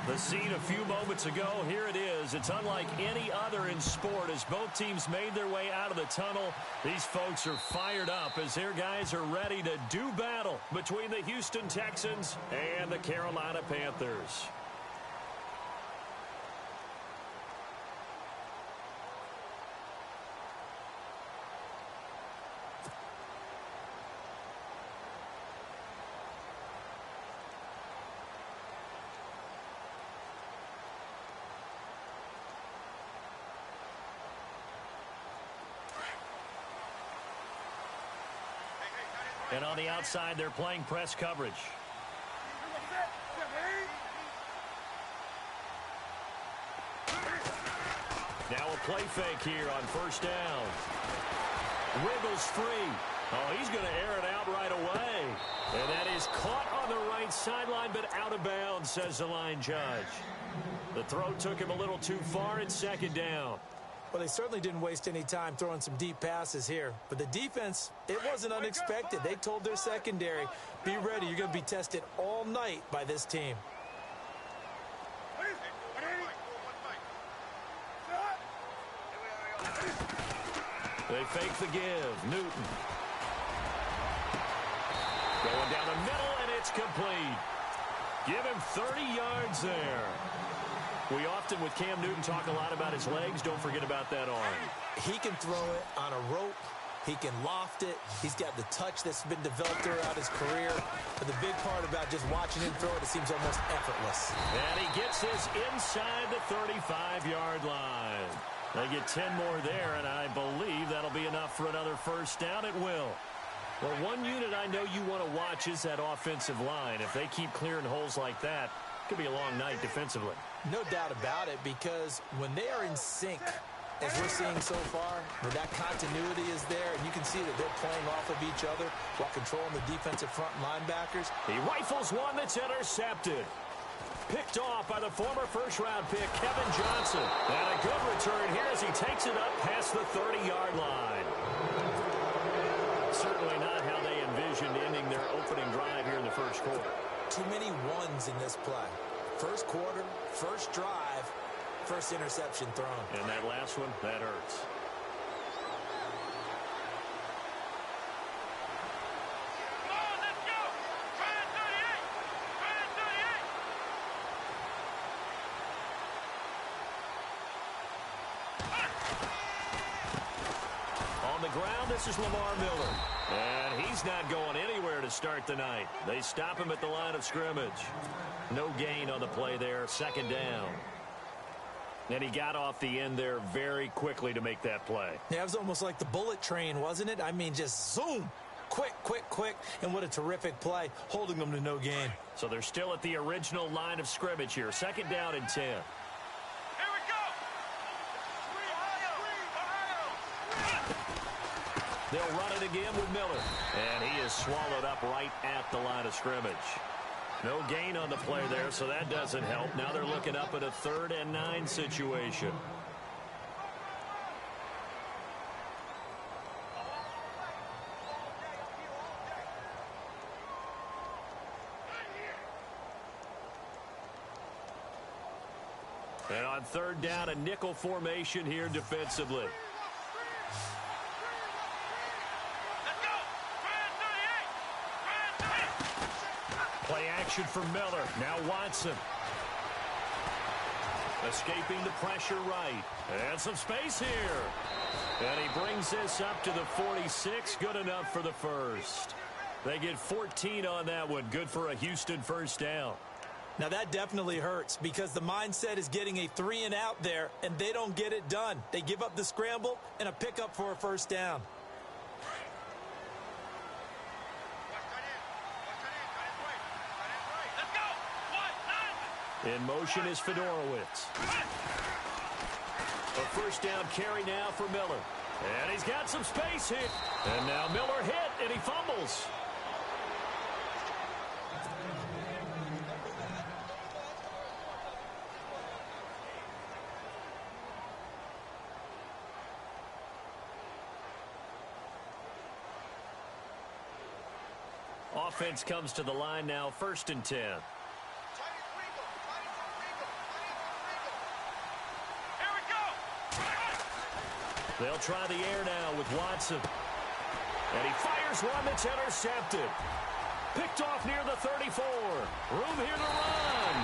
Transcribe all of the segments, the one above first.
The scene a few moments ago, here it is. It's unlike any other in sport as both teams made their way out of the tunnel. These folks are fired up as their guys are ready to do battle between the Houston Texans and the Carolina Panthers. And on the outside, they're playing press coverage. Now a play fake here on first down. Wiggles free. Oh, he's going to air it out right away. And that is caught on the right sideline, but out of bounds, says the line judge. The throw took him a little too far. It's second down. Well, they certainly didn't waste any time throwing some deep passes here. But the defense, it wasn't unexpected. They told their secondary, be ready. You're going to be tested all night by this team. They fake the give. Newton. Going down the middle, and it's complete. Give him 30 yards there. We often, with Cam Newton, talk a lot about his legs. Don't forget about that arm. He can throw it on a rope. He can loft it. He's got the touch that's been developed throughout his career. But the big part about just watching him throw it, it seems almost effortless. And he gets this inside the 35-yard line. They get 10 more there, and I believe that'll be enough for another first down. It will. Well, one unit I know you want to watch is that offensive line. If they keep clearing holes like that, it could be a long night defensively. No doubt about it, because when they are in sync, as we're seeing so far, where that continuity is there, and you can see that they're playing off of each other while controlling the defensive front linebackers. He rifles one that's intercepted. Picked off by the former first-round pick, Kevin Johnson. And a good return here as he takes it up past the 30-yard line. Certainly not how they envisioned ending their opening drive here in the first quarter. Too many ones in this play. First quarter, first drive, first interception thrown. And that last one, that hurts. On the ground, this is Lamar Miller. And he's not going anywhere to start the night. They stop him at the line of scrimmage. No gain on the play there, second down. And he got off the end there very quickly to make that play. Yeah, it was almost like the bullet train, wasn't it? I mean, just zoom. Quick, quick, quick. And what a terrific play, holding them to no gain. So they're still at the original line of scrimmage here. Second down and 10. They'll run it again with Miller. And he is swallowed up right at the line of scrimmage. No gain on the play there, so that doesn't help. Now they're looking up at a 3rd and 9 situation. And on 3rd down, a nickel formation here defensively. Play action for Miller. Now Watson. Escaping the pressure right. And some space here. And he brings this up to the 46. Good enough for the first. They get 14 on that one. Good for a Houston first down. Now that definitely hurts because the mindset is getting a 3-and-out there, and they don't get it done. They give up the scramble and a pickup for a first down. In motion is Fedorowicz. A first down carry now for Miller. And he's got some space hit. And now Miller hit, and he fumbles. Offense comes to the line now, 1st and 10. They'll try the air now with Watson. And he fires one that's intercepted. Picked off near the 34. Room here to run.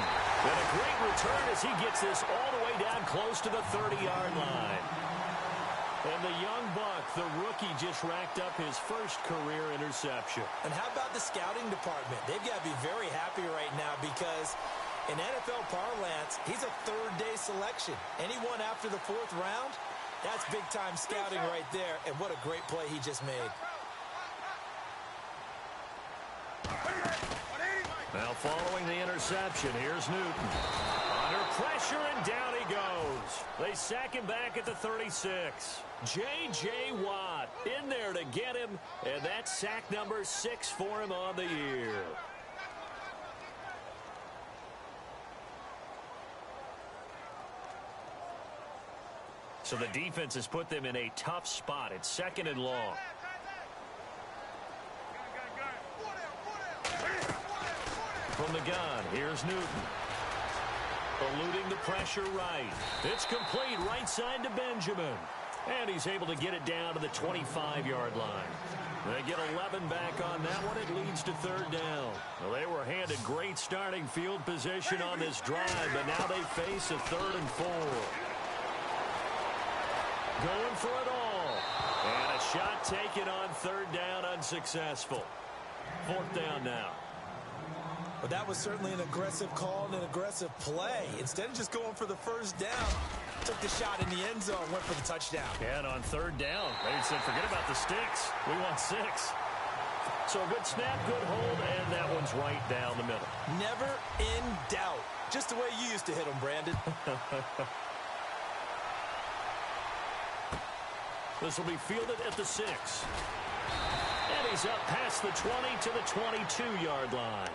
And a great return as he gets this all the way down close to the 30-yard line. And the young buck, the rookie, just racked up his first career interception. And how about the scouting department? They've got to be very happy right now because in NFL parlance, he's a third-day selection. Anyone after the fourth round, that's big-time scouting right there. And what a great play he just made. Now following the interception, here's Newton. Under pressure, and down he goes. They sack him back at the 36. J.J. Watt in there to get him, and that's sack number 6 for him on the year. So the defense has put them in a tough spot. It's second and long. From the gun, here's Newton. Eluding the pressure right. It's complete right side to Benjamin. And he's able to get it down to the 25-yard line. They get 11 back on that one. It leads to third down. Well, they were handed great starting field position on this drive, but now they face a 3rd and 4. Going for it all. And a shot taken on third down, unsuccessful. 4th down now. But that was certainly an aggressive call and an aggressive play. Instead of just going for the first down, took the shot in the end zone, went for the touchdown. And on third down, they said, forget about the sticks. We want 6. So a good snap, good hold, and that one's right down the middle. Never in doubt. Just the way you used to hit them, Brandon. This will be fielded at the 6. And he's up past the 20 to the 22-yard line.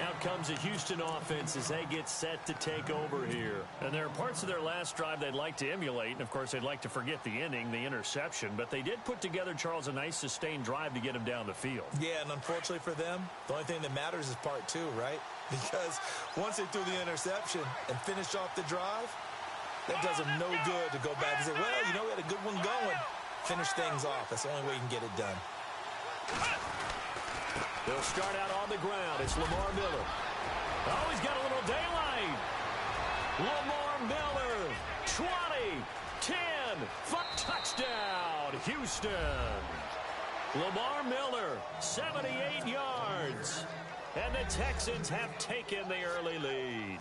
Out comes the Houston offense as they get set to take over here. And there are parts of their last drive they'd like to emulate. And, of course, they'd like to forget the inning, the interception. But they did put together, Charles, a nice sustained drive to get him down the field. Yeah, and unfortunately for them, the only thing that matters is part 2, right? Because once they threw the interception and finished off the drive, that does them no good to go back and say, well, you know, we had a good one going. Finish things off. That's the only way you can get it done. They'll start out on the ground. It's Lamar Miller. Oh, he's got a little daylight. Lamar Miller, 20, 10, touchdown, Houston. Lamar Miller, 78 yards. And the Texans have taken the early lead.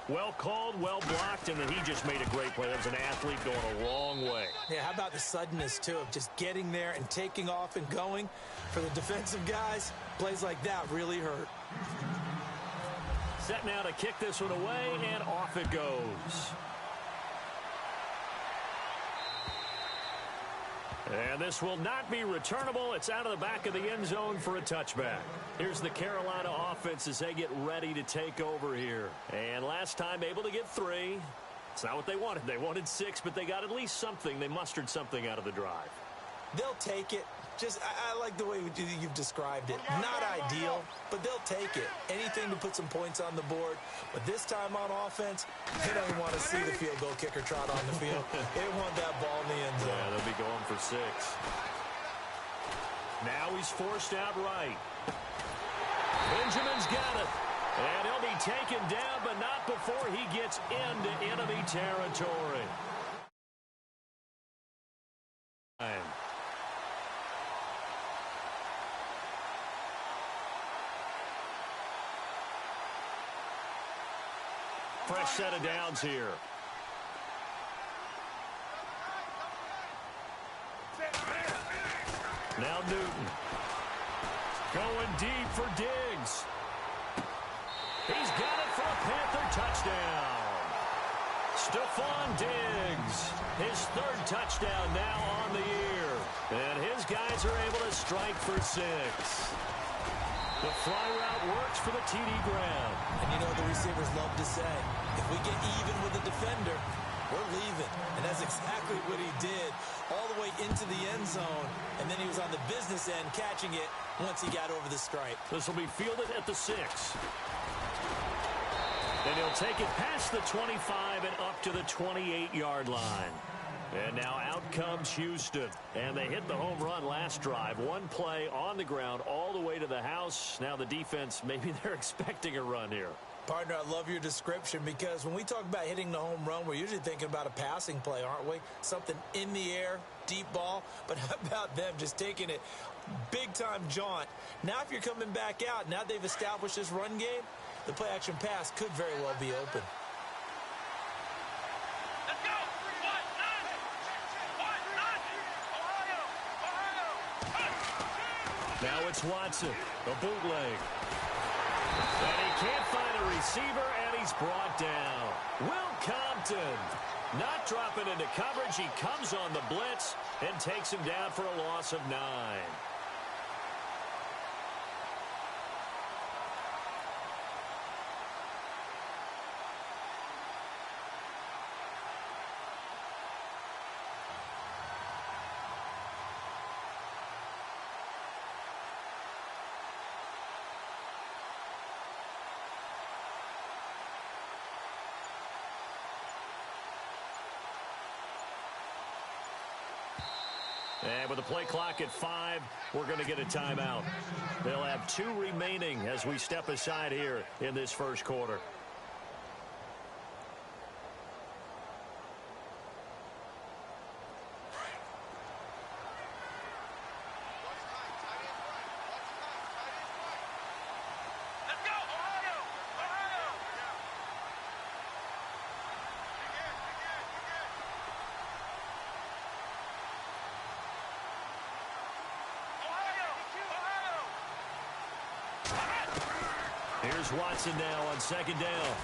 Well called, well blocked, and then he just made a great play. That was an athlete going a long way. Yeah, how about the suddenness, too, of just getting there and taking off and going? For the defensive guys, plays like that really hurt. Set now to kick this one away, and off it goes. And this will not be returnable. It's out of the back of the end zone for a touchback. Here's the Carolina offense as they get ready to take over here. And last time able to get 3. It's not what they wanted. They wanted 6, but they got at least something. They mustered something out of the drive. They'll take it. Just, I like the way you've described it. Not ideal, but they'll take it. Anything to put some points on the board. But this time on offense, they don't want to see the field goal kicker trot on the field. They want that ball in the end zone. Yeah, they'll be going for 6. Now he's forced out right. Benjamin's got it. And he'll be taken down, but not before he gets into enemy territory. Fresh set of downs here. Now Newton. Going deep for Diggs. He's got it for a Panther touchdown. Stephon Diggs, his 3rd touchdown now on the year. And his guys are able to strike for 6. The fly route works for the TD ground. And you know what the receivers love to say? If we get even with the defender, we're leaving. And that's exactly what he did all the way into the end zone. And then he was on the business end catching it once he got over the stripe. This will be fielded at the 6. And he'll take it past the 25 and up to the 28-yard line. And now out comes Houston. And they hit the home run last drive. One play on the ground all the way to the house. Now the defense, maybe they're expecting a run here. Partner, I love your description because when we talk about hitting the home run, we're usually thinking about a passing play, aren't we? Something in the air, deep ball. But how about them just taking it big-time jaunt? Now if you're coming back out, now they've established this run game, the play-action pass could very well be open. Let's go! Now it's Watson, a bootleg. And he can't find a receiver, and he's brought down. Will Compton not dropping into coverage. He comes on the blitz and takes him down for a loss of 9. And with the play clock at 5, we're going to get a timeout. They'll have 2 remaining as we step aside here in this first quarter. Here's Watson now on second down.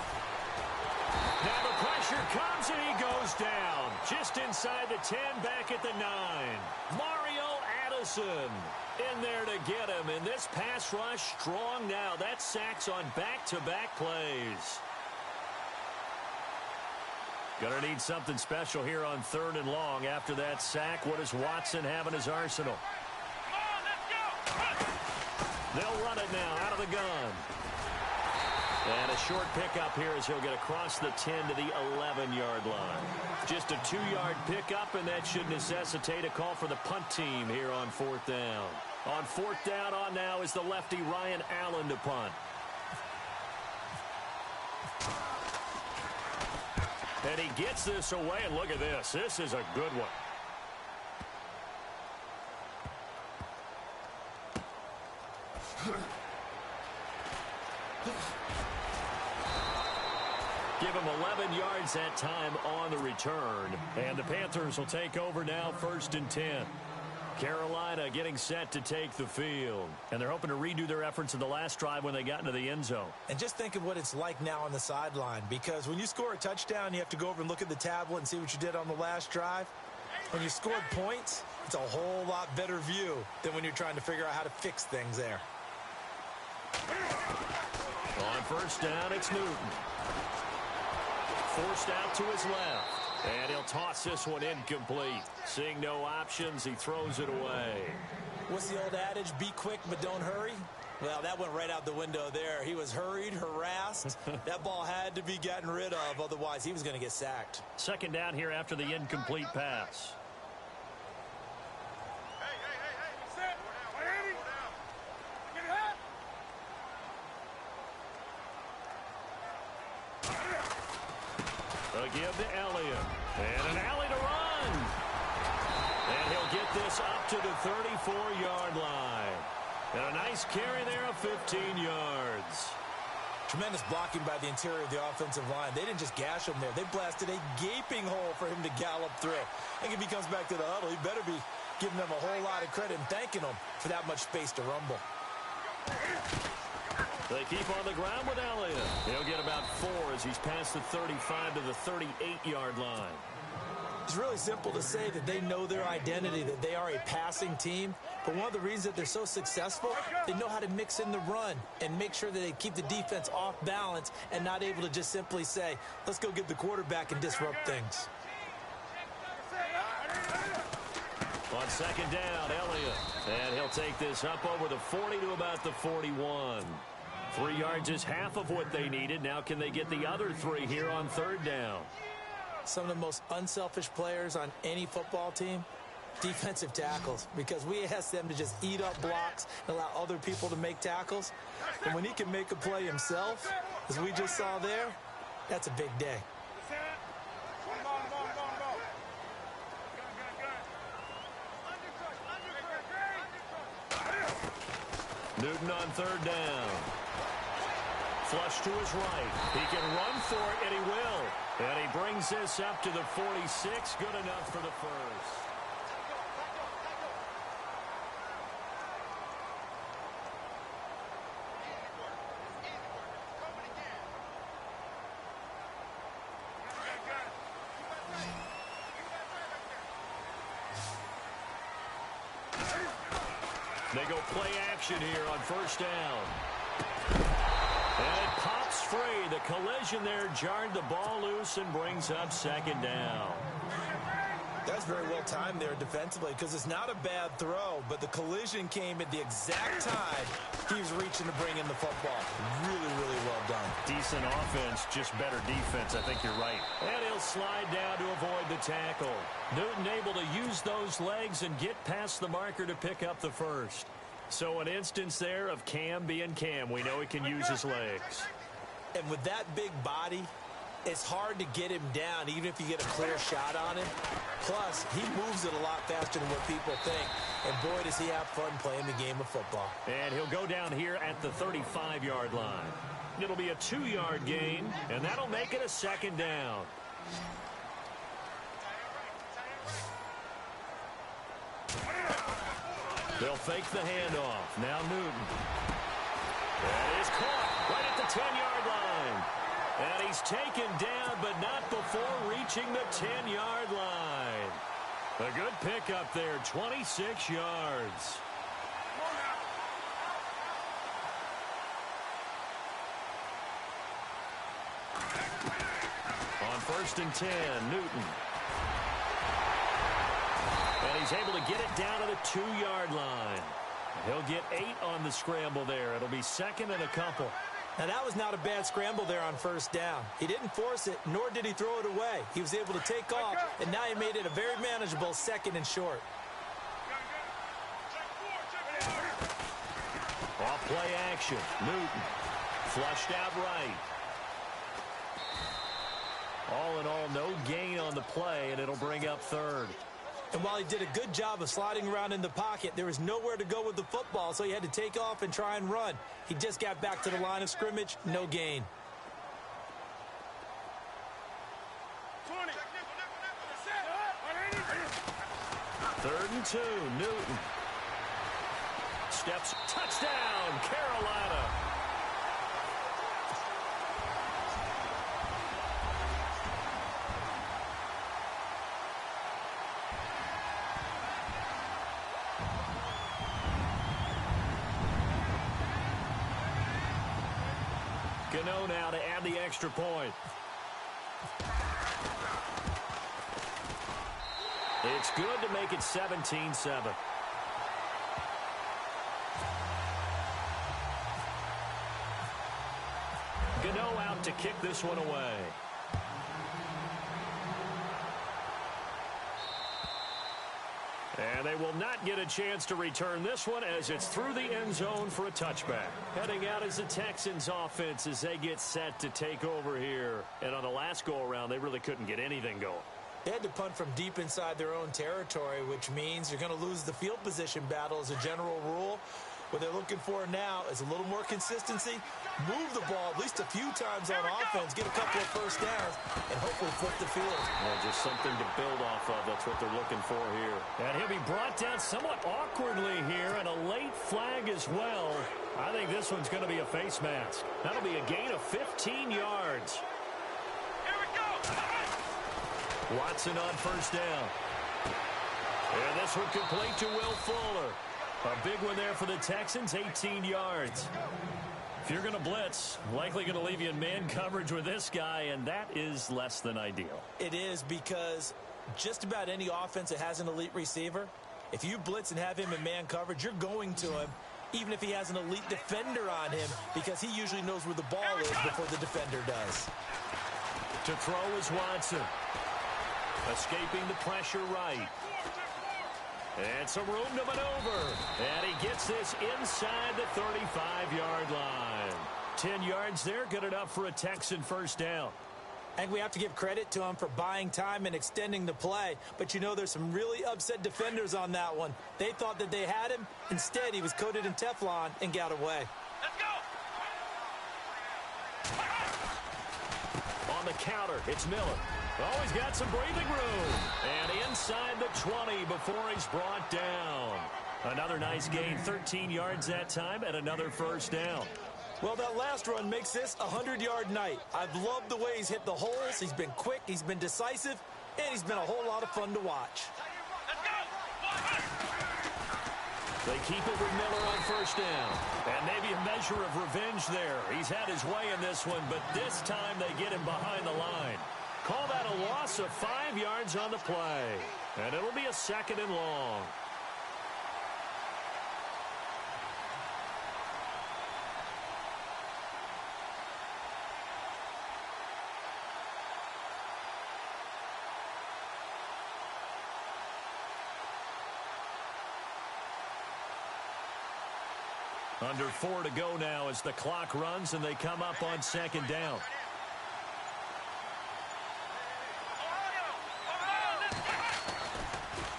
Now the pressure comes and he goes down. Just inside the 10, back at the 9. Mario Addison in there to get him. And this pass rush strong now. That's sacks on back-to-back plays. Gonna need something special here on 3rd and long. After that sack, what does Watson have in his arsenal? They'll run it now out of the gun. And a short pickup here as he'll get across the 10 to the 11-yard line. Just a 2-yard pickup, and that should necessitate a call for the punt team here on 4th down. On 4th down on now is the lefty Ryan Allen to punt. And he gets this away, and look at this. This is a good one. Give him 11 yards that time on the return. And the Panthers will take over now, 1st and 10. Carolina getting set to take the field. And they're hoping to redo their efforts in the last drive when they got into the end zone. And just think of what it's like now on the sideline. Because when you score a touchdown, you have to go over and look at the tablet and see what you did on the last drive. When you scored points, it's a whole lot better view than when you're trying to figure out how to fix things there. On 1st down, it's Newton. Forced out to his left. And he'll toss this one incomplete. Seeing no options, he throws it away. What's the old adage? Be quick, but don't hurry? Well, that went right out the window there. He was hurried, harassed. That ball had to be gotten rid of. Otherwise, he was going to get sacked. 2nd down here after the incomplete pass. A give to Elliott. And an alley to run. And he'll get this up to the 34-yard line. And a nice carry there of 15 yards. Tremendous blocking by the interior of the offensive line. They didn't just gash him there. They blasted a gaping hole for him to gallop through. I think if he comes back to the huddle, he better be giving them a whole lot of credit and thanking them for that much space to rumble. They keep on the ground with Elliott. He'll get about 4 as he's past the 35 to the 38-yard line. It's really simple to say that they know their identity, that they are a passing team. But one of the reasons that they're so successful, they know how to mix in the run and make sure that they keep the defense off balance and not able to just simply say, let's go get the quarterback and disrupt things. On 2nd down, Elliott. And he'll take this up over the 40 to about the 41. 3 yards is half of what they needed. Now can they get the other 3 here on 3rd down? some of the most unselfish players on any football team? Defensive tackles, because we ask them to just eat up blocks and allow other people to make tackles. And when he can make a play himself, as we just saw there, that's a big day. Newton on third down. Flush to his right. He can run for it, and he will. And he brings this up to the 46. Good enough for the first. They go play action here on first down. And it pops free. The collision there jarred the ball loose and brings up second down. That's very well timed there defensively, because it's not a bad throw, but the collision came at the exact time he was reaching to bring in the football. Really, really well done. Decent offense, just better defense. I think you're right. And he'll slide down to avoid the tackle. Newton able to use those legs and get past the marker to pick up the first. So an instance there of Cam being Cam. We know he can use his legs. And with that big body, it's hard to get him down, even if you get a clear shot on him. Plus, he moves it a lot faster than what people think. And boy, does he have fun playing the game of football. And he'll go down here at the 35-yard line. It'll be a 2-yard gain, and that'll make it a second down. They'll fake the handoff. Now Newton. That is caught right at the 10-yard line. And he's taken down, but not before reaching the 10-yard line. A good pickup there, 26 yards. On first and 10, Newton. And he's able to get it down to the 2-yard line. He'll get 8 on the scramble there. It'll be second and a couple. Now, that was not a bad scramble there on first down. He didn't force it, nor did he throw it away. He was able to take off, and now he made it a very manageable second and short. Off play action. Newton flushed out right. All in all, no gain on the play, and it'll bring up third. And while he did a good job of sliding around in the pocket, there was nowhere to go with the football, so he had to take off and try and run. He just got back to the line of scrimmage, no gain. 3rd and 2, Newton. Steps, touchdown, Carolina. Gano now to add the extra point. It's good to make it 17-7. Gano out to kick this one away. And they will not get a chance to return this one as it's through the end zone for a touchback. Heading out is the Texans offense as they get set to take over here. And on the last go-around, they really couldn't get anything going. They had to punt from deep inside their own territory, which means you're going to lose the field position battle as a general rule. What they're looking for now is a little more consistency, move the ball at least a few times on offense, get a couple of first downs, and hopefully flip the field. Well, just something to build off of. That's what they're looking for here. And he'll be brought down somewhat awkwardly here, and a late flag as well. I think this one's going to be a face mask. That'll be a gain of 15 yards. Here we go. Watson on first down. And this one complete to Will Fuller. A big one there for the Texans, 18 yards. If you're going to blitz, likely going to leave you in man coverage with this guy, and that is less than ideal. It is, because just about any offense that has an elite receiver, if you blitz and have him in man coverage, you're going to him, even if he has an elite defender on him, because he usually knows where the ball is before the defender does. To throw is Watson. Escaping the pressure right. And some room to maneuver. And he gets this inside the 35-yard line. 10 yards there, good enough for a Texan first down. And we have to give credit to him for buying time and extending the play. But, you know, there's some really upset defenders on that one. They thought that they had him. Instead, he was coated in Teflon and got away. Let's go. On the counter, it's Miller. Oh, he's got some breathing room. And inside the 20 before he's brought down. Another nice gain, 13 yards that time, and another first down. Well, that last run makes this a 100-yard night. I've loved the way he's hit the holes. He's been quick, he's been decisive, and he's been a whole lot of fun to watch. Let's go. They keep it with Miller on first down. And maybe a measure of revenge there. He's had his way in this one, but this time they get him behind the line. Call that a loss of 5 yards on the play. And it'll be a second and long. Under 4 to go now as the clock runs and they come up on second down.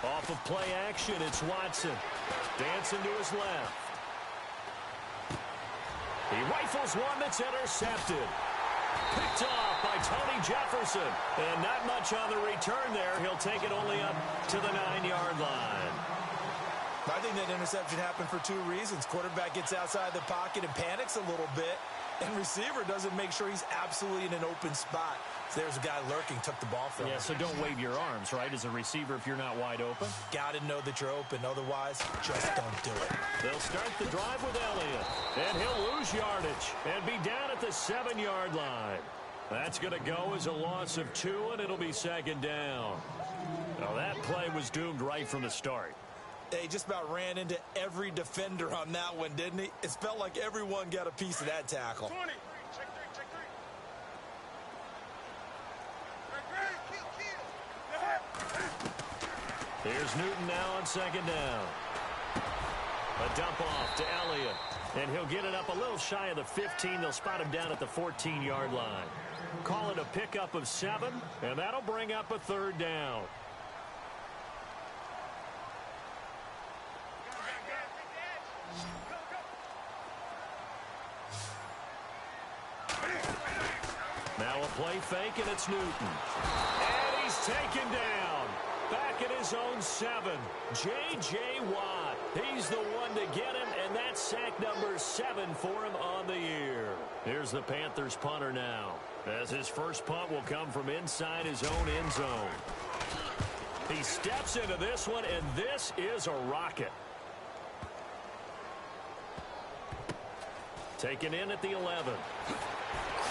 Off of play action, it's Watson. Dancing to his left. He rifles one that's intercepted. Picked off by Tony Jefferson. And not much on the return there. He'll take it only up to the 9-yard line. I think that interception happened for two reasons. Quarterback gets outside the pocket and panics a little bit, and receiver doesn't make sure he's absolutely in an open spot. So there's a guy lurking, took the ball from him. Yeah, so don't wave your arms, right, as a receiver if you're not wide open. Got to know that you're open. Otherwise, just don't do it. They'll start the drive with Elliott, and he'll lose yardage and be down at the 7-yard line. That's going to go as a loss of 2, and it'll be second down. Now, that play was doomed right from the start. He just about ran into every defender on that one, didn't he? It felt like everyone got a piece of that tackle. 20. Check three. Here's Newton now on second down. A dump off to Elliott. And he'll get it up a little shy of the 15. They'll spot him down at the 14-yard line. Call it a pickup of 7, and that'll bring up a third down. Now a play fake, and it's Newton. And he's taken down. Back at his own 7. J.J. Watt. He's the one to get him, and that's sack number 7 for him on the year. Here's the Panthers punter now, as his first punt will come from inside his own end zone. He steps into this one, and this is a rocket. Taken in at the 11.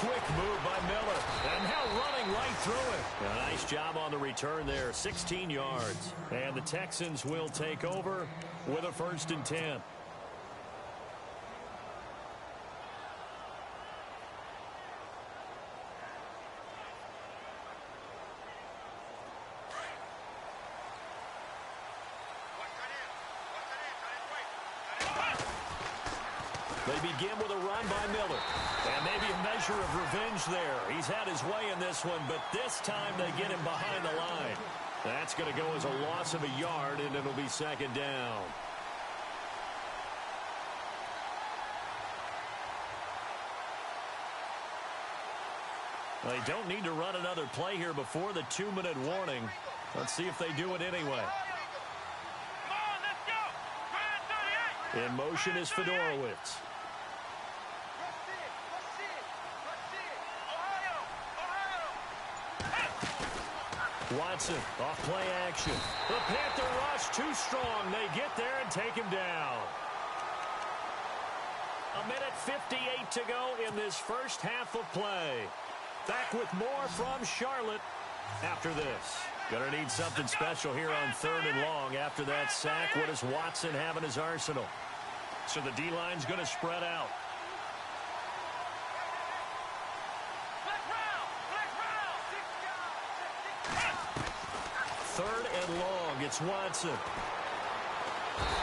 Quick move by Miller, and now running right through it. A nice job on the return there, 16 yards. And the Texans will take over with a 1st and 10. They begin with a run by Miller. And maybe a measure of revenge there. He's had his way in this one, but this time they get him behind the line. That's going to go as a loss of a yard, and it'll be second down. They don't need to run another play here before the 2-minute warning. Let's see if they do it anyway. Come on, let's go. 38. In motion is Fedorowicz. Watson off play action. The Panther rush too strong. They get there and take him down. 1:58 to go in this first half of play. Back with more from Charlotte after this. Gonna need something special here on 3rd and long after that sack. What does Watson have in his arsenal? So the D-line's gonna spread out. third and long. It's Watson.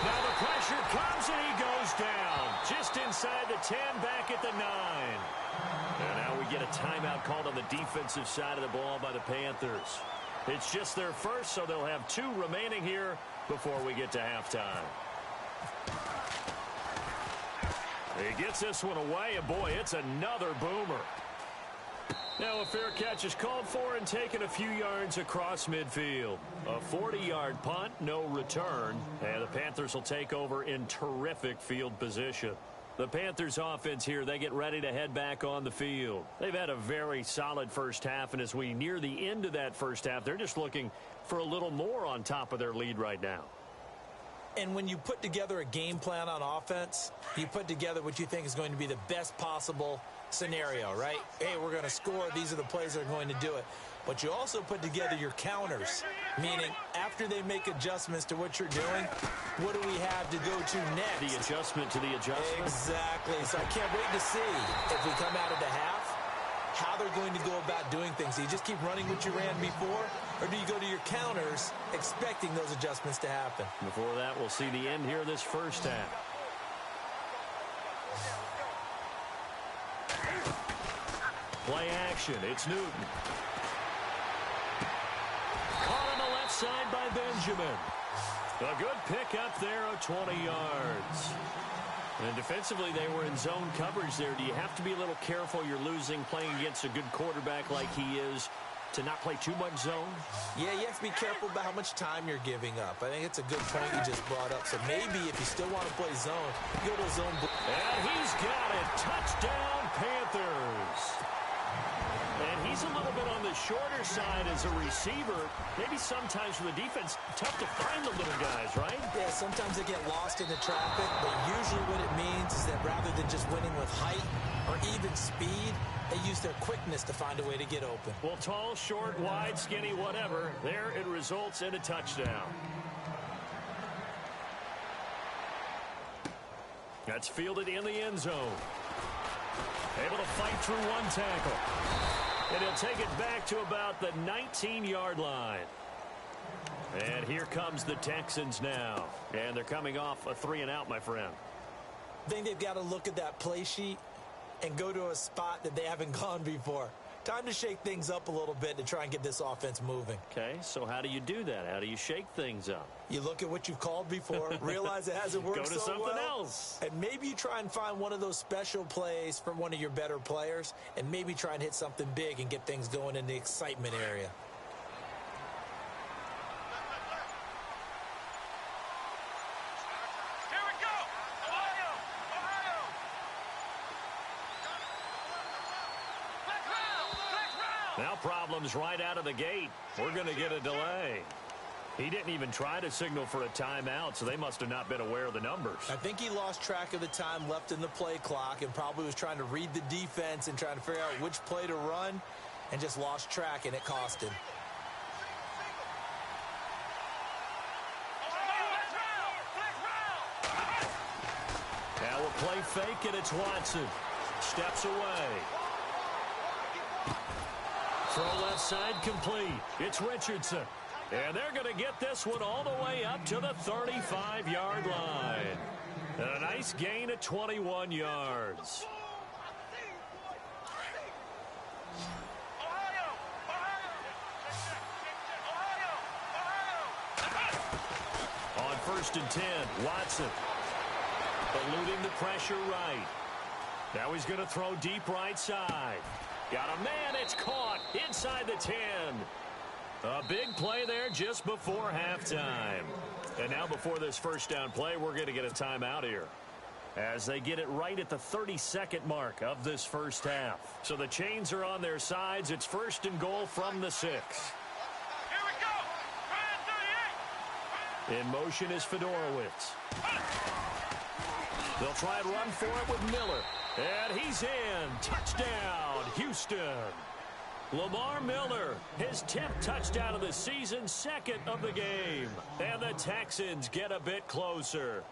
Now the pressure comes, and he goes down. Just inside the 10, back at the 9. And now we get a timeout called on the defensive side of the ball by the Panthers. It's just their first, so they'll have 2 remaining here before we get to halftime. He gets this one away, and boy, it's another boomer. Now a fair catch is called for and taken a few yards across midfield. A 40-yard punt, no return, and the Panthers will take over in terrific field position. The Panthers offense here, they get ready to head back on the field. They've had a very solid first half, and as we near the end of that first half, they're just looking for a little more on top of their lead right now. And when you put together a game plan on offense, you put together what you think is going to be the best possible scenario, right? Hey, we're going to score. These are the plays that are going to do it. But you also put together your counters, meaning after they make adjustments to what you're doing, what do we have to go to next? The adjustment to the adjustment. Exactly. So I can't wait to see if we come out of the half, how they're going to go about doing things. Do you just keep running what you ran before, or do you go to your counters expecting those adjustments to happen? Before that, we'll see the end here of this first half. Play action. It's Newton. Caught on the left side by Benjamin. A good pickup there of 20 yards. And defensively, they were in zone coverage there. Do you have to be a little careful? You're losing playing against a good quarterback like he is to not play too much zone? Yeah, you have to be careful about how much time you're giving up. I think it's a good point you just brought up. So maybe if you still want to play zone, go to zone. And he's got it. Touchdown, Panthers. And he's a little bit on the shorter side as a receiver. Maybe sometimes for the defense, tough to find the little guys, right? Yeah, sometimes they get lost in the traffic, but usually what it means is that rather than just winning with height or even speed, they use their quickness to find a way to get open. Well, tall, short, wide, skinny, whatever, there it results in a touchdown. That's fielded in the end zone. Able to fight through one tackle. And he'll take it back to about the 19-yard line. And here comes the Texans now. And they're coming off a 3-and-out, my friend. I think they've got to look at that play sheet and go to a spot that they haven't gone before. Time to shake things up a little bit to try and get this offense moving. Okay, so how do you do that? How do you shake things up? You look at what you've called before, realize it hasn't worked so well. Go to something else. And maybe you try and find one of those special plays from one of your better players, and maybe try and hit something big and get things going in the excitement area. Here we go! Ohio! Ohio! Next round! Now problems right out of the gate. We're going to get a delay. He didn't even try to signal for a timeout, so they must have not been aware of the numbers. I think he lost track of the time left in the play clock and probably was trying to read the defense and trying to figure out which play to run and just lost track, and it cost him. Now a play fake, and it's Watson. Steps away. Throw left side complete. It's Richardson. And they're going to get this one all the way up to the 35-yard line. And a nice gain of 21 yards. On 1st and 10, Watson eluding the pressure right. Now he's going to throw deep right side. Got a man, it's caught inside the 10. A big play there just before halftime. And now before this first down play, we're going to get a timeout here as they get it right at the 32nd mark of this first half. So the chains are on their sides. It's 1st and goal from the 6. Here we go! Ryan 38! In motion is Fedorowicz. They'll try and run for it with Miller. And he's in. Touchdown, Houston. Lamar Miller, his 10th touchdown of the season, 2nd of the game. And the Texans get a bit closer.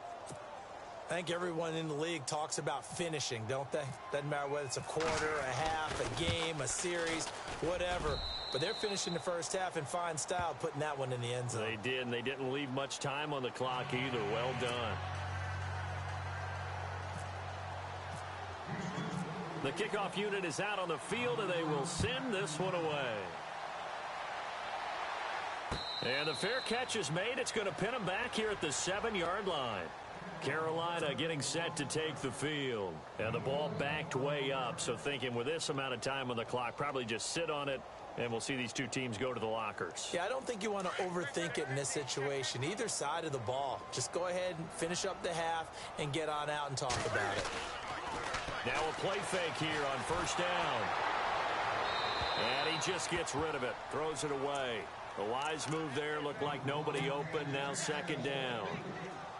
I think everyone in the league talks about finishing, don't they? Doesn't matter whether it's a quarter, a half, a game, a series, whatever. But they're finishing the first half in fine style, putting that one in the end zone. They did, and they didn't leave much time on the clock either. Well done. The kickoff unit is out on the field, and they will send this one away. And the fair catch is made. It's going to pin them back here at the 7-yard line. Carolina getting set to take the field. And the ball backed way up, so thinking with this amount of time on the clock, probably just sit on it, and we'll see these two teams go to the lockers. Yeah, I don't think you want to overthink it in this situation. Either side of the ball. Just go ahead and finish up the half and get on out and talk about it. Now a play fake here on first down. And he just gets rid of it. Throws it away. A wise move there. Looked like nobody open. Now second down.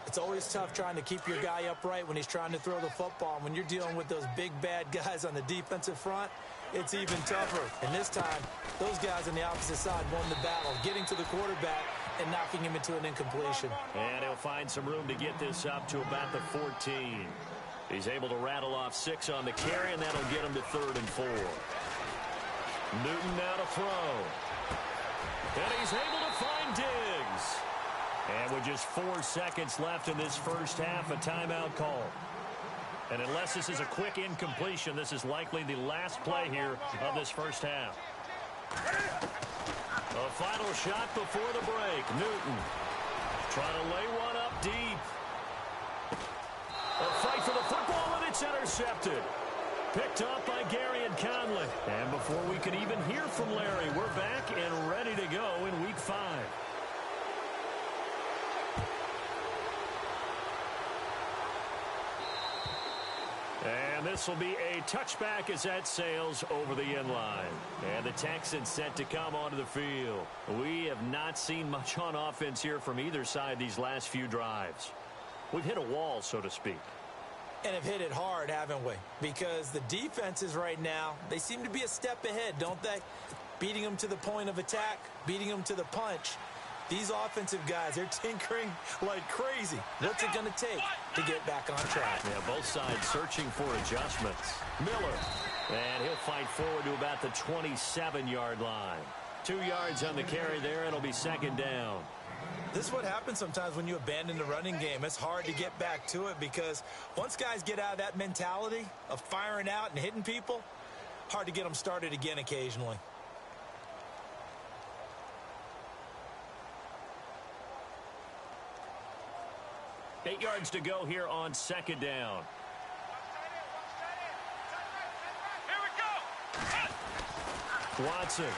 It's always tough trying to keep your guy upright when he's trying to throw the football. When you're dealing with those big, bad guys on the defensive front, it's even tougher. And this time, those guys on the opposite side won the battle, getting to the quarterback and knocking him into an incompletion. And he'll find some room to get this up to about the 14. He's able to rattle off 6 on the carry, and that'll get him to 3rd and 4. Newton now to throw. And he's able to find Diggs. And with just 4 seconds left in this first half, a timeout call. And unless this is a quick incompletion, this is likely the last play here of this first half. A final shot before the break. Newton trying to lay one up deep. A fight for the football, and it's intercepted. Picked up by Gary and Conley. And before we can even hear from Larry, we're back and ready to go in Week 5. And this will be a touchback as that sails over the end line. And the Texans set to come onto the field. We have not seen much on offense here from either side these last few drives. We've hit a wall, so to speak. And have hit it hard, haven't we? Because the defenses right now, they seem to be a step ahead, don't they? Beating them to the point of attack, beating them to the punch. These offensive guys, they're tinkering like crazy. What's it going to take to get back on track? Yeah, both sides searching for adjustments. Miller, and he'll fight forward to about the 27-yard line. 2 yards on the carry there. It'll be second down. This is what happens sometimes when you abandon the running game. It's hard to get back to it because once guys get out of that mentality of firing out and hitting people, hard to get them started again occasionally. Eight yards to go here on second down. Here we go. Watson.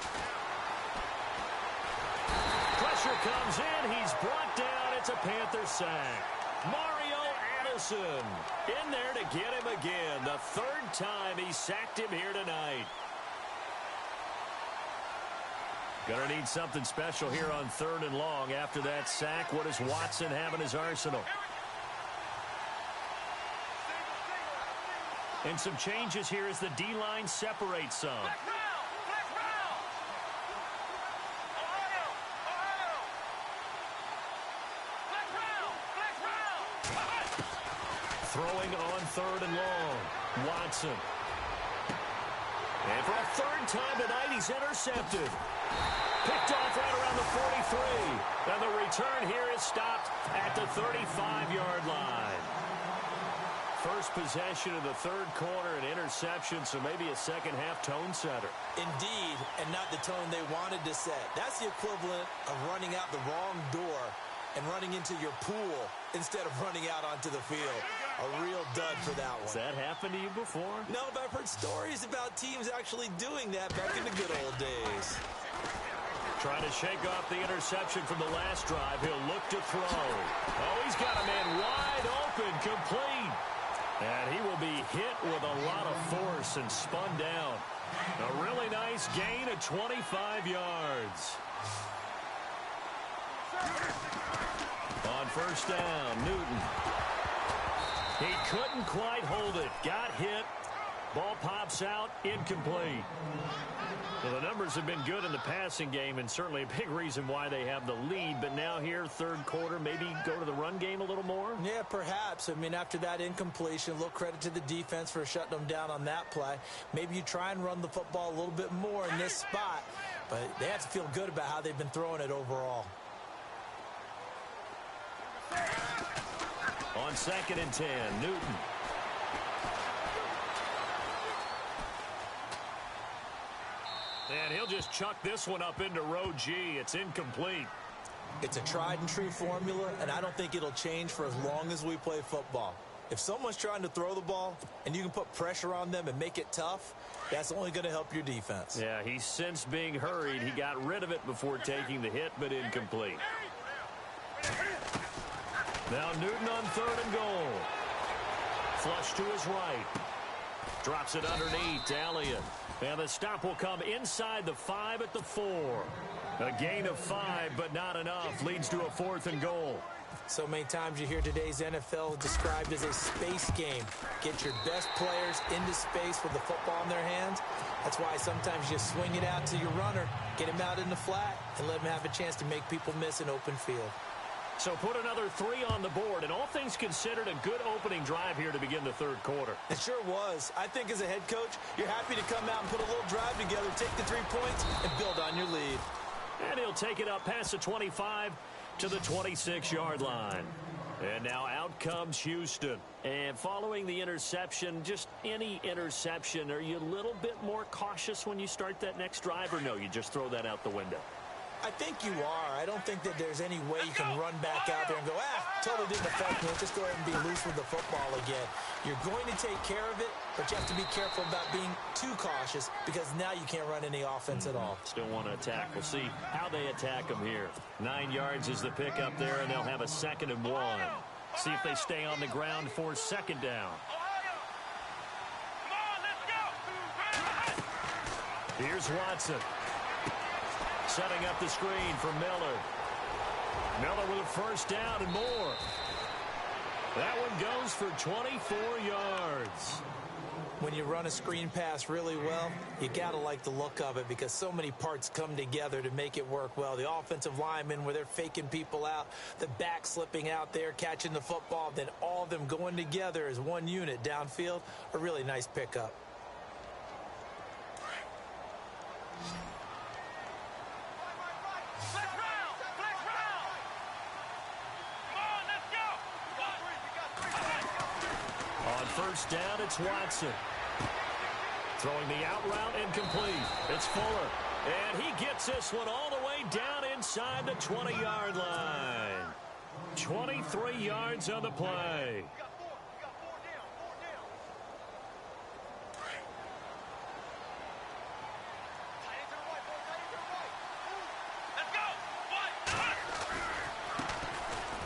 Pressure comes in. He's brought down. It's a Panther sack. Mario Addison in there to get him again. The 3rd time he sacked him here tonight. Gonna need something special here on 3rd and long. After that sack, what does Watson have in his arsenal? And some changes here as the D-line separates some. Throwing on 3rd and long. Watson. And for a 3rd time tonight, he's intercepted. Picked off right around the 43. And the return here is stopped at the 35-yard line. First possession of the 3rd quarter, an interception, so maybe a second-half tone setter. Indeed, and not the tone they wanted to set. That's the equivalent of running out the wrong door and running into your pool instead of running out onto the field. A real dud for that one. Has that happened to you before? No, but I've heard stories about teams actually doing that back in the good old days. Trying to shake off the interception from the last drive. He'll look to throw. Oh, he's got a man wide open, complete. And he will be hit with a lot of force and spun down. A really nice gain of 25 yards. On first down, Newton. He couldn't quite hold it. Got hit. Ball pops out, incomplete. Well, the numbers have been good in the passing game, and certainly a big reason why they have the lead. But now here, 3rd quarter, maybe go to the run game a little more? Yeah, perhaps. I mean, after that incompletion, a little credit to the defense for shutting them down on that play. Maybe you try and run the football a little bit more in this spot. but they have to feel good about how they've been throwing it overall. On 2nd and 10, Newton. And he'll just chuck this one up into row G. It's incomplete. It's a tried-and-true formula, and I don't think it'll change for as long as we play football. If someone's trying to throw the ball and you can put pressure on them and make it tough, that's only going to help your defense. Yeah, he sensed being hurried. He got rid of it before taking the hit, but incomplete. Now Newton on 3rd and goal. Flush to his right. Drops it underneath to Elliott. And the stop will come inside the 5 at the 4. A gain of 5, but not enough. Leads to a 4th and goal. So many times you hear today's NFL described as a space game. Get your best players into space with the football in their hands. That's why sometimes you swing it out to your runner, get him out in the flat, and let him have a chance to make people miss an open field. So put another 3 on the board, and all things considered, a good opening drive here to begin the 3rd quarter. It sure was. I think as a head coach, you're happy to come out and put a little drive together, take the 3 points, and build on your lead. And he'll take it up past the 25 to the 26-yard line. And now out comes Houston. And following the interception, just any interception, are you a little bit more cautious when you start that next drive, or no, you just throw that out the window? I think you are. I don't think that there's any way you can run back out there and go, totally didn't affect me. Just go ahead and be loose with the football again. You're going to take care of it, but you have to be careful about being too cautious because now you can't run any offense at all. Still want to attack. We'll see how they attack them here. 9 yards is the pickup there, and they'll have a 2nd and 1. See if they stay on the ground for 2nd down. Here's Watson. Setting up the screen for Miller. Miller with a 1st down and more. That one goes for 24 yards. When you run a screen pass really well, you got to like the look of it because so many parts come together to make it work well. The offensive linemen where they're faking people out, the back slipping out there, catching the football, then all of them going together as one unit downfield, a really nice pickup. On 1st down, it's Watson. Throwing the out route incomplete. It's Fuller. And he gets this one all the way down inside the 20-yard line. 23 yards on the play.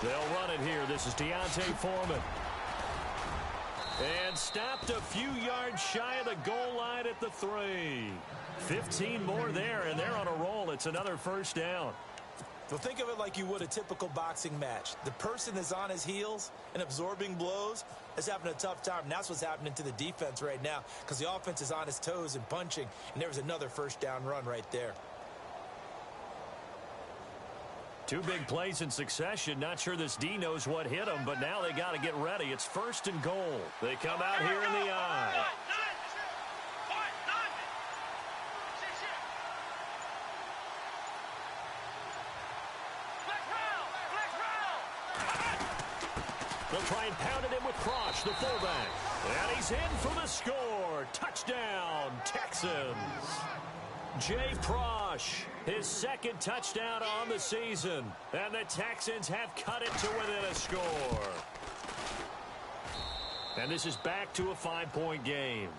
They'll run it here. This is Deontay Foreman. And stopped a few yards shy of the goal line at the 3. 15 more there, and they're on a roll. It's another 1st down. Well, think of it like you would a typical boxing match. The person is on his heels and absorbing blows is having a tough time. And that's what's happening to the defense right now because the offense is on his toes and punching, and there was another 1st down run right there. 2 big plays in succession. Not sure this D knows what hit him, but now they got to get ready. It's 1st and goal. They come out here in the eye. They'll try and pound it in with Cross, the fullback. And he's in for the score. Touchdown, Texans. Jay Prosh, his 2nd touchdown on the season. And the Texans have cut it to within a score. And this is back to a 5-point game.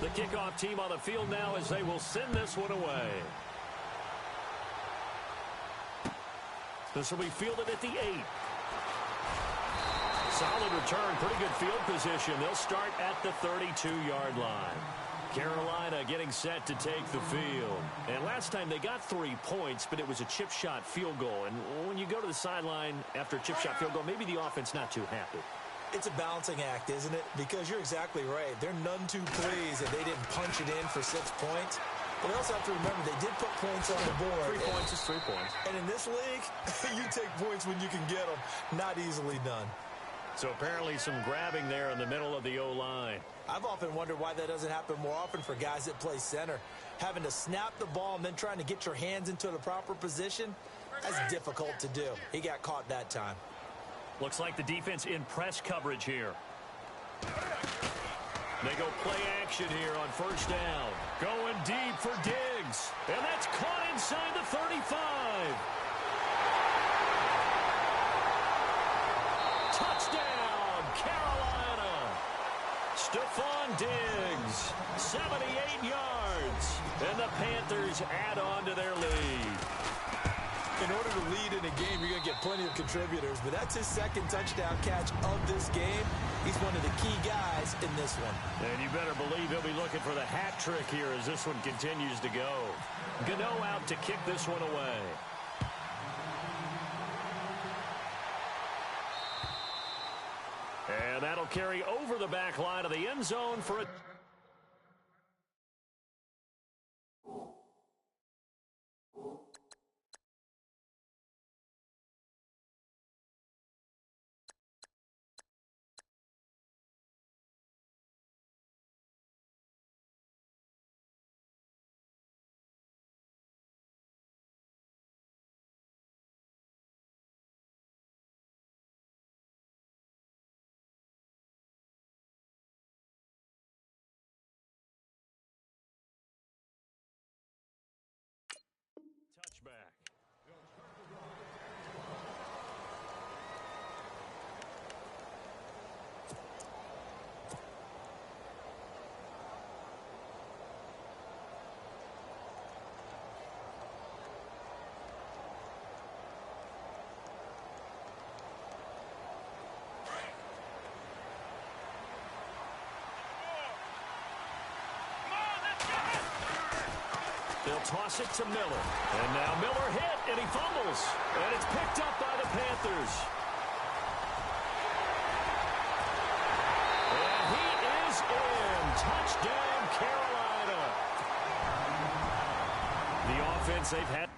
The kickoff team on the field now as they will send this one away. This will be fielded at the 8. Solid return, pretty good field position. They'll start at the 32-yard line. Carolina getting set to take the field. And last time they got 3 points, but it was a chip shot field goal. And when you go to the sideline after a chip shot field goal, maybe the offense not too happy. It's a balancing act, isn't it? Because you're exactly right. They're none too pleased that they didn't punch it in for 6 points. But they also have to remember they did put points on the board. 3 points is 3 points. And in this league, you take points when you can get them. Not easily done. So apparently some grabbing there in the middle of the O-line. I've often wondered why that doesn't happen more often for guys that play center. Having to snap the ball and then trying to get your hands into the proper position, that's difficult to do. He got caught that time. Looks like the defense in press coverage here. They go play action here on first down. Going deep for Diggs. And that's caught inside the 35. Touchdown, Carolina. Stephon Diggs, 78 yards. And the Panthers add on to their lead. In order to lead in a game, you're going to get plenty of contributors, but that's his second touchdown catch of this game. He's one of the key guys in this one. And you better believe he'll be looking for the hat trick here as this one continues to go. Gano out to kick this one away. And that'll carry over the back line of the end zone for a... touchback. They'll toss it to Miller. And now Miller hit, and he fumbles. And it's picked up by the Panthers. And he is in. Touchdown, Carolina. The offense they've had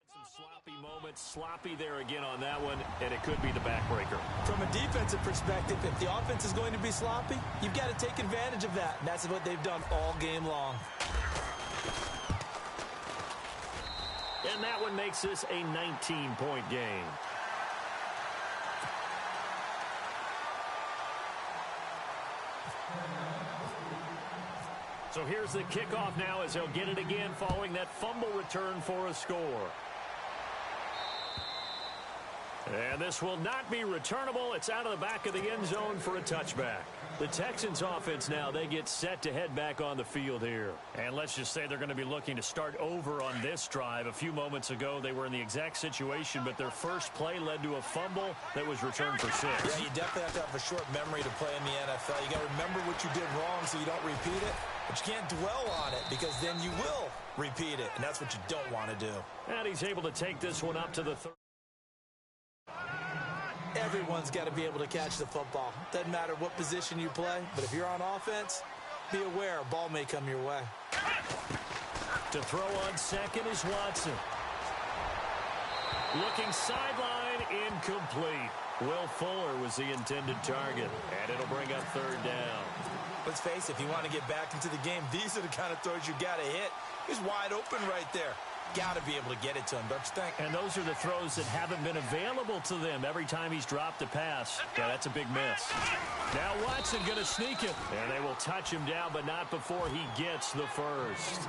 some sloppy moments. Sloppy there again on that one, and it could be the backbreaker. From a defensive perspective, if the offense is going to be sloppy, you've got to take advantage of that. And that's what they've done all game long. And that one makes this a 19-point game. So here's the kickoff now as they'll get it again following that fumble return for a score. And this will not be returnable. It's out of the back of the end zone for a touchback. The Texans offense now, they get set to head back on the field here. And let's just say they're going to be looking to start over on this drive. A few moments ago, they were in the exact situation, but their first play led to a fumble that was returned for 6. Yeah, you definitely have to have a short memory to play in the NFL. You got to remember what you did wrong so you don't repeat it. But you can't dwell on it because then you will repeat it, and that's what you don't want to do. And he's able to take this one up to the 30. Everyone's got to be able to catch the football. Doesn't matter what position you play, but if you're on offense, be aware a ball may come your way. To throw on second is Watson. Looking sideline, incomplete. Will Fuller was the intended target, and it'll bring up third down. Let's face it, if you want to get back into the game, these are the kind of throws you got to hit. He's wide open right there. Got to be able to get it to him, don't you think? And those are the throws that haven't been available to them every time he's dropped a pass. Yeah, that's a big miss. Now Watson going to sneak it. And they will touch him down, but not before he gets the first.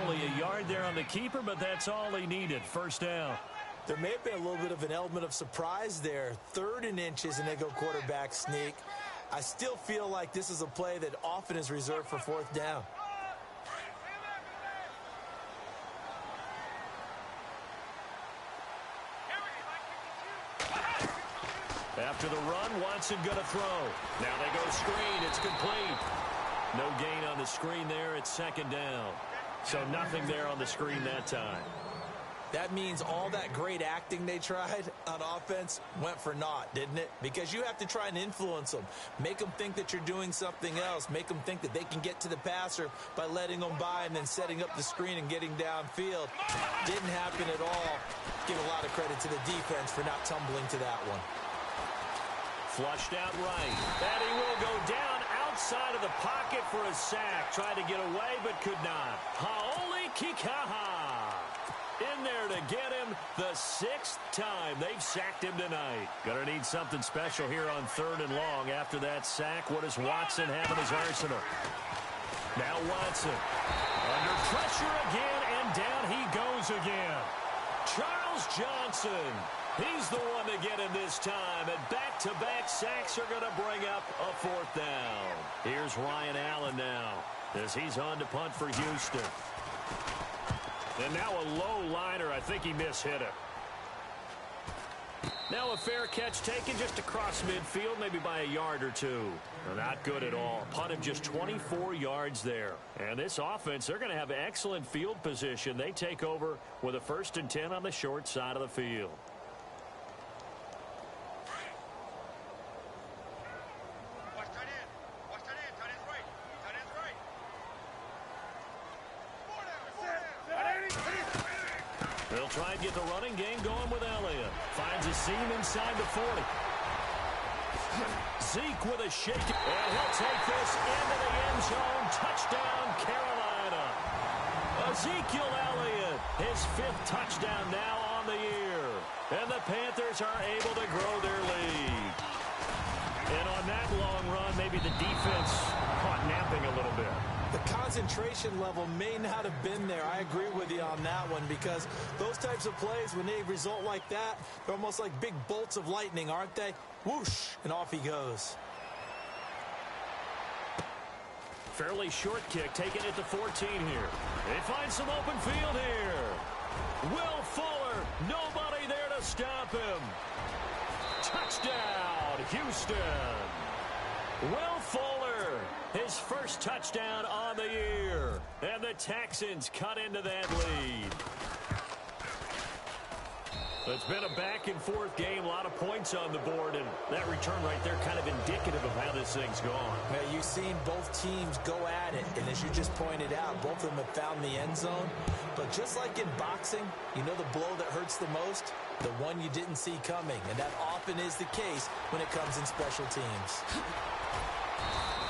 Only a yard there on the keeper, but that's all he needed. First down. There may have been a little bit of an element of surprise there. 3rd and inches, and they go quarterback sneak. I still feel like this is a play that often is reserved for 4th down. After the run, Watson going to throw. Now they go screen. It's complete. No gain on the screen there. It's 2nd down. So nothing there on the screen that time. That means all that great acting they tried on offense went for naught, didn't it? Because you have to try and influence them. Make them think that you're doing something else. Make them think that they can get to the passer by letting them by and then setting up the screen and getting downfield. Didn't happen at all. Give a lot of credit to the defense for not tumbling to that one. Flushed out right. And he will go down outside of the pocket for a sack. Tried to get away but could not. Haoli Kikaha in there to get him the 6th time they've sacked him tonight. Gonna need something special here on 3rd and long. After that sack, what does Watson have in his arsenal? Now Watson under pressure again, and down he goes again. Charles Johnson, he's the one to get him this time, and back-to-back sacks are going to bring up a 4th down. Here's Ryan Allen now as he's on to punt for Houston. And now a low liner. I think he mishit it. Now a fair catch taken just across midfield, maybe by a yard or two. Not good at all. Punt him just 24 yards there. And this offense, they're going to have excellent field position. They take over with a 1st and 10 on the short side of the field. Watch tight end. Watch tight end. Tight end's right. Tight end's right. They'll try and get the running game going with Elliott. Finds a seam inside the 40. Zeke with a shake. And he'll take this into the end zone. Touchdown, Carolina. Ezekiel Elliott, his 5th touchdown now on the year. And the Panthers are able to grow their lead. And on that long run, maybe the defense caught napping a little bit. The concentration level may not have been there. I agree with you on that one, because those types of plays, when they result like that, they're almost like big bolts of lightning, aren't they? Whoosh, and off he goes. Fairly short kick, taking it to 14 here. They find some open field here. Will Fuller, nobody there to stop him. Touchdown, Houston. Will Fuller, his 1st touchdown on the year. And the Texans cut into that lead. It's been a back-and-forth game, a lot of points on the board, and that return right there kind of indicative of how this thing's gone. Now, you've seen both teams go at it, and as you just pointed out, both of them have found the end zone. But just like in boxing, you know the blow that hurts the most? The one you didn't see coming, and that often is the case when it comes in special teams.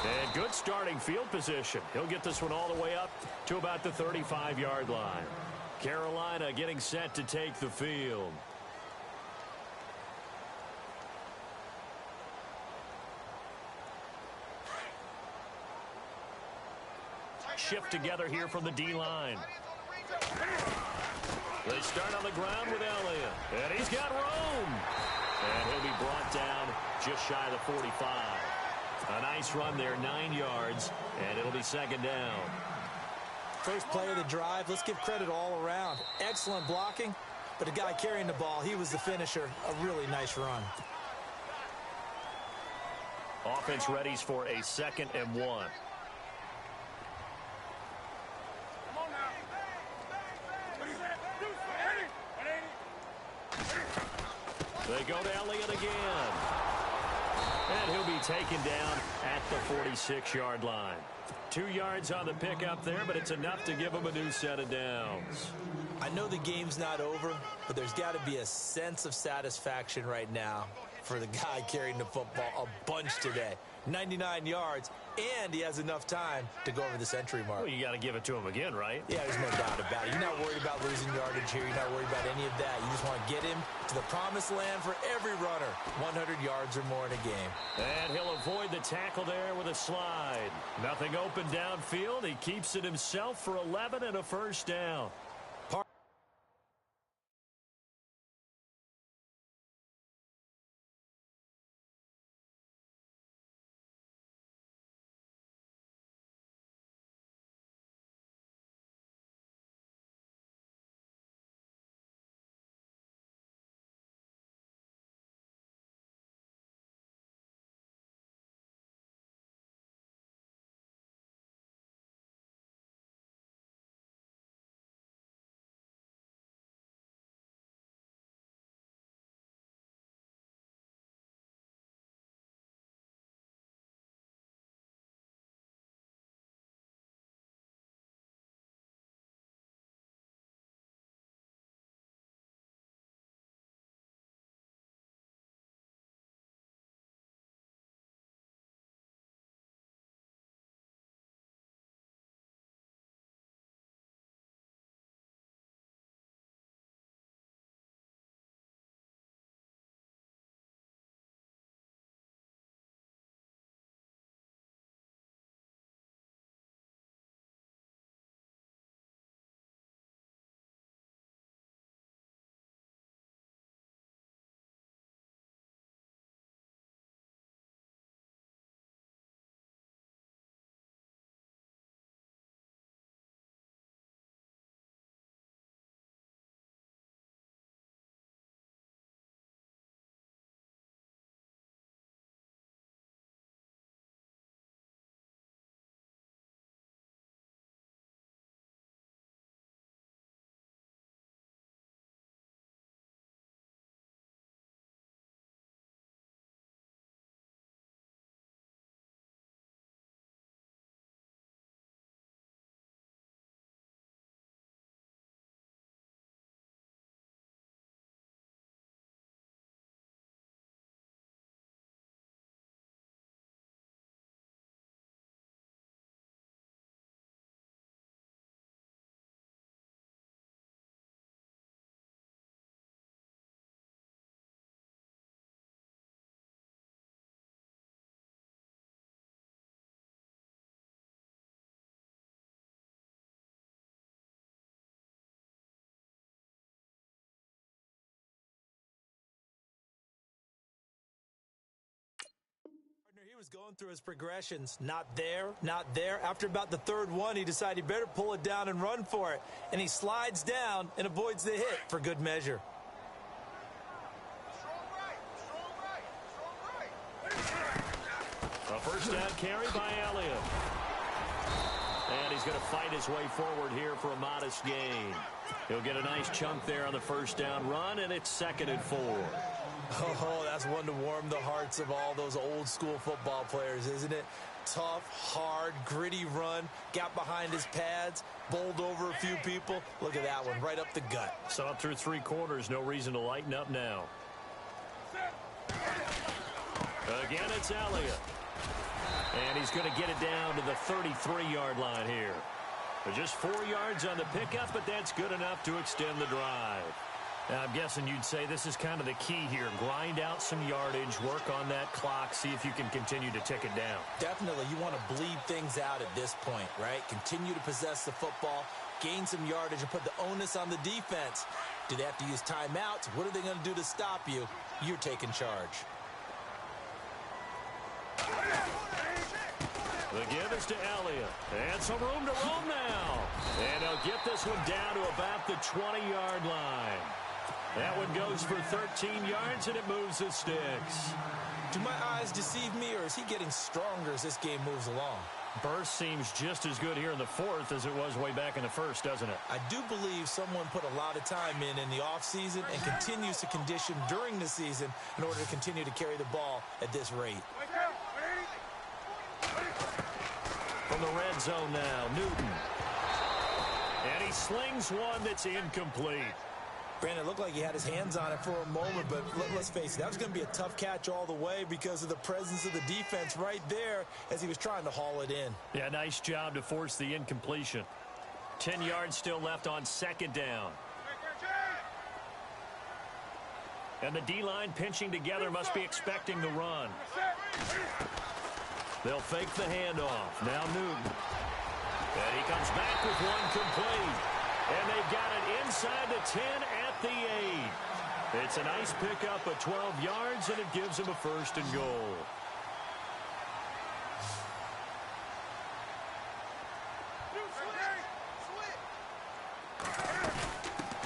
And good starting field position. He'll get this one all the way up to about the 35-yard line. Carolina getting set to take the field. Shift together here from the D-line. They start on the ground with Elliott. And he's got room. And he'll be brought down just shy of the 45. A nice run there, 9 yards, and it'll be 2nd down. First play of the drive, let's give credit all around. Excellent blocking, but the guy carrying the ball, he was the finisher. A really nice run. Offense readies for a 2nd and 1. They go to Elliott again. And he'll be taken down at the 46-yard line. 2 yards on the pickup there, but it's enough to give him a new set of downs. I know the game's not over, but there's got to be a sense of satisfaction right now for the guy carrying the football a bunch today. 99 yards, and he has enough time to go over the century mark. Well, you got to give it to him again, right? Yeah, there's no doubt about it. You're not worried about losing yardage here. You're not worried about any of that. You just want to get him to the promised land for every runner. 100 yards or more in a game. And he'll avoid the tackle there with a slide. Nothing open downfield. He keeps it himself for 11 and a 1st down. was going through his progressions. Not there, not there. After about the third one, he decided he better pull it down and run for it. And he slides down and avoids the hit for good measure. A first down carry by Elliott. And he's going to fight his way forward here for a modest gain. He'll get a nice chunk there on the first down run, and it's 2nd and 4. Oh, that's one to warm the hearts of all those old school football players, isn't it? Tough, hard, gritty run, got behind his pads, bowled over a few people. Look at that one, right up the gut. So up through 3 quarters, no reason to lighten up now. Again, it's Elliott. And he's going to get it down to the 33-yard line here. Just 4 yards on the pickup, but that's good enough to extend the drive. Now, I'm guessing you'd say this is kind of the key here. Grind out some yardage, work on that clock, see if you can continue to tick it down. Definitely. You want to bleed things out at this point, right? Continue to possess the football, gain some yardage, and put the onus on the defense. Do they have to use timeouts? What are they going to do to stop you? You're taking charge. The give is to Elliott. And some room to roam now. And he'll get this one down to about the 20-yard line. That one goes for 13 yards, and it moves the sticks. Do my eyes deceive me, or is he getting stronger as this game moves along? Burst seems just as good here in the 4th as it was way back in the 1st, doesn't it? I do believe someone put a lot of time in the offseason and continues to condition during the season in order to continue to carry the ball at this rate. From the red zone now, Newton. And he slings one that's incomplete. Brandon, it looked like he had his hands on it for a moment, but let's face it, that was going to be a tough catch all the way because of the presence of the defense right there as he was trying to haul it in. Yeah, nice job to force the incompletion. 10 yards still left on 2nd down. And the D-line pinching together must be expecting the run. They'll fake the handoff. Now Newton. And he comes back with one complete. And they've got it inside the 10 at the 8. It's a nice pickup of 12 yards, and it gives him a 1st and goal.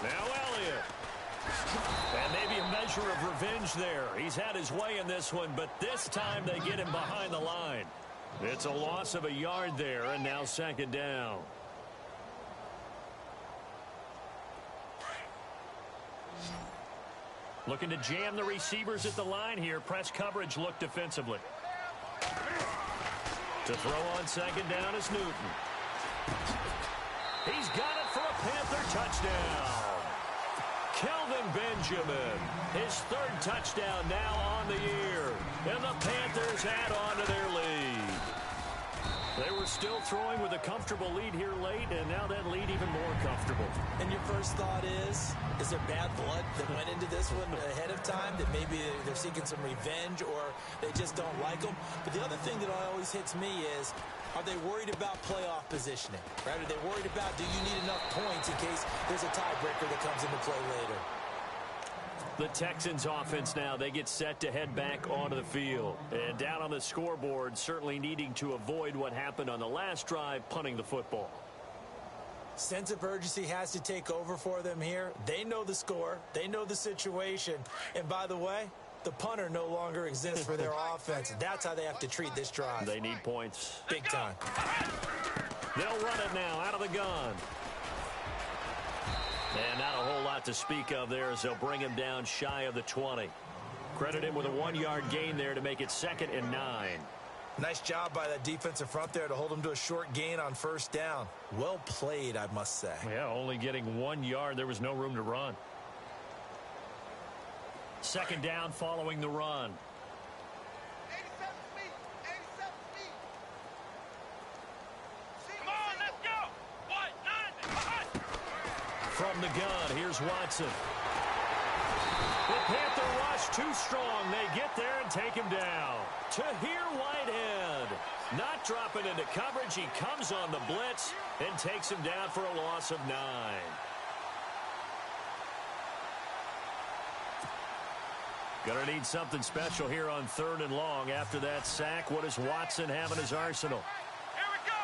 Now Elliott. And maybe a measure of revenge there. He's had his way in this one, but this time they get him behind the line. It's a loss of a yard there, and now 2nd down. Looking to jam the receivers at the line here. Press coverage look defensively. To throw on 2nd down is Newton. He's got it for a Panther touchdown. Kelvin Benjamin, his 3rd touchdown now on the year. And the Panthers add on to their lead. They were still throwing with a comfortable lead here late, and now that lead even more comfortable. And your first thought is there bad blood that went into this one ahead of time, that maybe they're seeking some revenge or they just don't like them? But the other thing that always hits me is, are they worried about playoff positioning? Right? Are they worried about, do you need enough points in case there's a tiebreaker that comes into play later? The Texans offense now, they get set to head back onto the field. And down on the scoreboard, certainly needing to avoid what happened on the last drive, punting the football. Sense of urgency has to take over for them here. They know the score. They know the situation. And by the way, the punter no longer exists for their offense. That's how they have to treat this drive. They need points. Big time. They'll run it now out of the gun. And not a whole lot to speak of there as they'll bring him down shy of the 20. Credit him with a 1-yard gain there to make it 2nd and 9. Nice job by that defensive front there to hold him to a short gain on 1st down. Well played, I must say. Yeah, only getting 1 yard. There was no room to run. 2nd down following the run. 87 feet. 87 feet. Come on, let's go. 1-9. From the gun, here's Watson. The Panther rush too strong. They get there and take him down. Tahir Whitehead not dropping into coverage. He comes on the blitz and takes him down for a loss of 9. Gonna need something special here on 3rd and long. After that sack, what does Watson have in his arsenal? Here we go.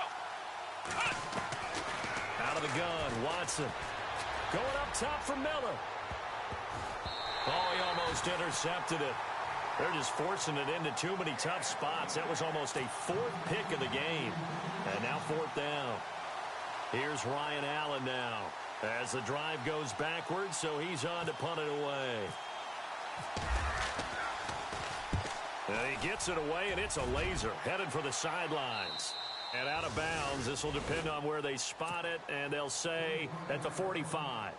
Out of the gun, Watson. Going up top for Miller. Oh, he almost intercepted it. They're just forcing it into too many tough spots. That was almost a 4th pick of the game. And now 4th down. Here's Ryan Allen now as the drive goes backwards, so he's on to punt it away. He gets it away, and it's a laser headed for the sidelines. And out of bounds, this will depend on where they spot it, and they'll say at the 45.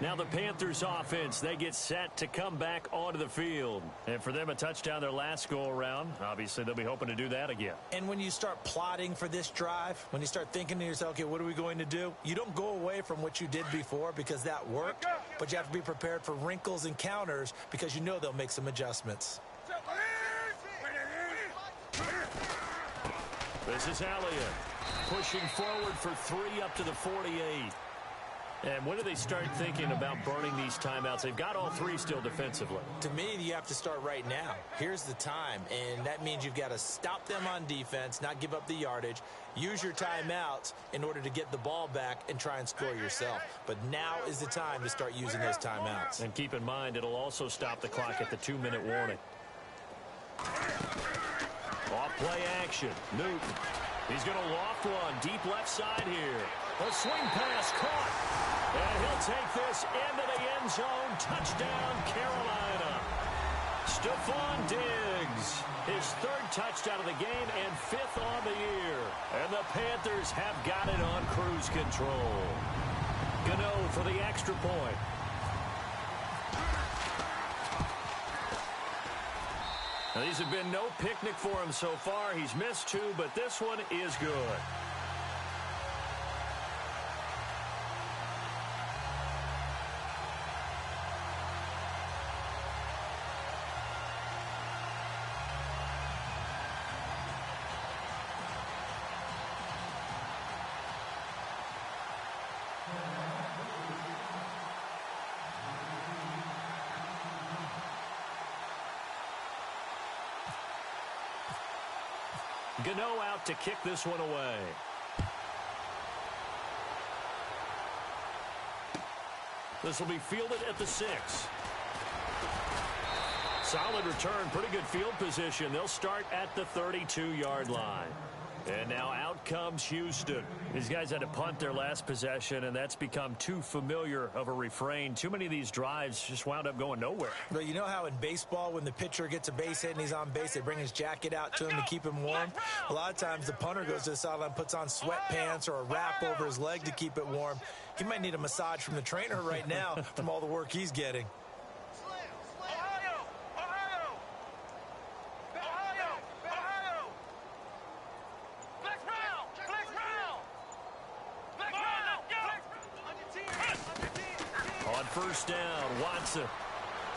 Now the Panthers offense, they get set to come back onto the field. And for them, a touchdown their last go-around. Obviously, they'll be hoping to do that again. And when you start plotting for this drive, when you start thinking to yourself, okay, what are we going to do? You don't go away from what you did before because that worked, but you have to be prepared for wrinkles and counters because you know they'll make some adjustments. This is Elliott pushing forward for 3 up to the 48. And when do they start thinking about burning these timeouts? They've got all 3 still defensively. To me, you have to start right now. Here's the time, and that means you've got to stop them on defense, not give up the yardage, use your timeouts in order to get the ball back and try and score yourself. But now is the time to start using those timeouts. And keep in mind, it'll also stop the clock at the 2-minute warning. Off play action. Newton. He's going to loft one deep left side here. A swing pass caught. And he'll take this into the end zone. Touchdown, Carolina. Stephon Diggs. His 3rd touchdown of the game and 5th on the year. And the Panthers have got it on cruise control. Gano for the extra point. Now, these have been no picnic for him so far. He's missed 2, but this one is good. Gano out to kick this one away. This will be fielded at the 6. Solid return, pretty good field position. They'll start at the 32-yard line. And now out comes Houston. These guys had to punt their last possession, and that's become too familiar of a refrain. Too many of these drives just wound up going nowhere. But you know how in baseball, when the pitcher gets a base hit and he's on base, they bring his jacket out to him to keep him warm? A lot of times the punter goes to the sideline, puts on sweatpants or a wrap over his leg to keep it warm. He might need a massage from the trainer right now from all the work he's getting. First down, Watson.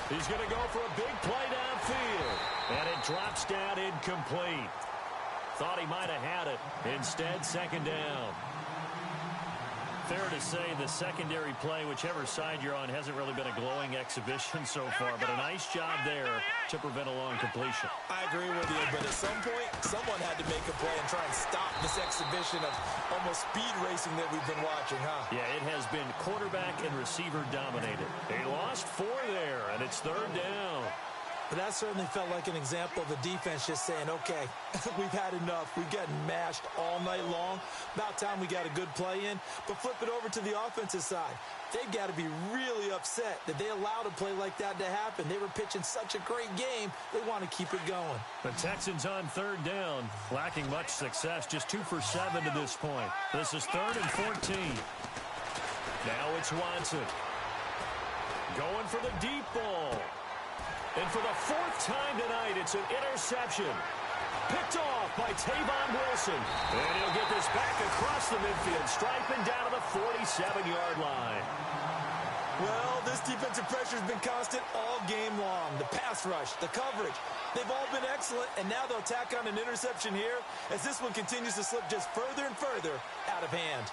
He's going to go for a big play downfield. And it drops down incomplete. Thought he might have had it. Instead, 2nd down. Fair to say the secondary play, whichever side you're on, hasn't really been a glowing exhibition so far. But a nice job there to prevent a long completion. I agree with you, but at some point, someone had to make a play and try and stop this exhibition of almost speed racing that we've been watching, huh? Yeah, it has been quarterback and receiver dominated. They lost 4 there, and it's 3rd down. But that certainly felt like an example of the defense just saying, okay, we've had enough. We've gotten mashed all night long. About time we got a good play in. But flip it over to the offensive side. They've got to be really upset that they allowed a play like that to happen. They were pitching such a great game, they want to keep it going. The Texans on 3rd down, lacking much success, just 2 for 7 to this point. This is 3rd and 14. Now it's Watson. Going for the deep ball. And for the 4th time tonight, it's an interception. Picked off by Tavon Wilson. And he'll get this back across the midfield, striping down to the 47-yard line. Well, this defensive pressure has been constant all game long. The pass rush, the coverage, they've all been excellent, and now they'll tack on an interception here as this one continues to slip just further and further out of hand.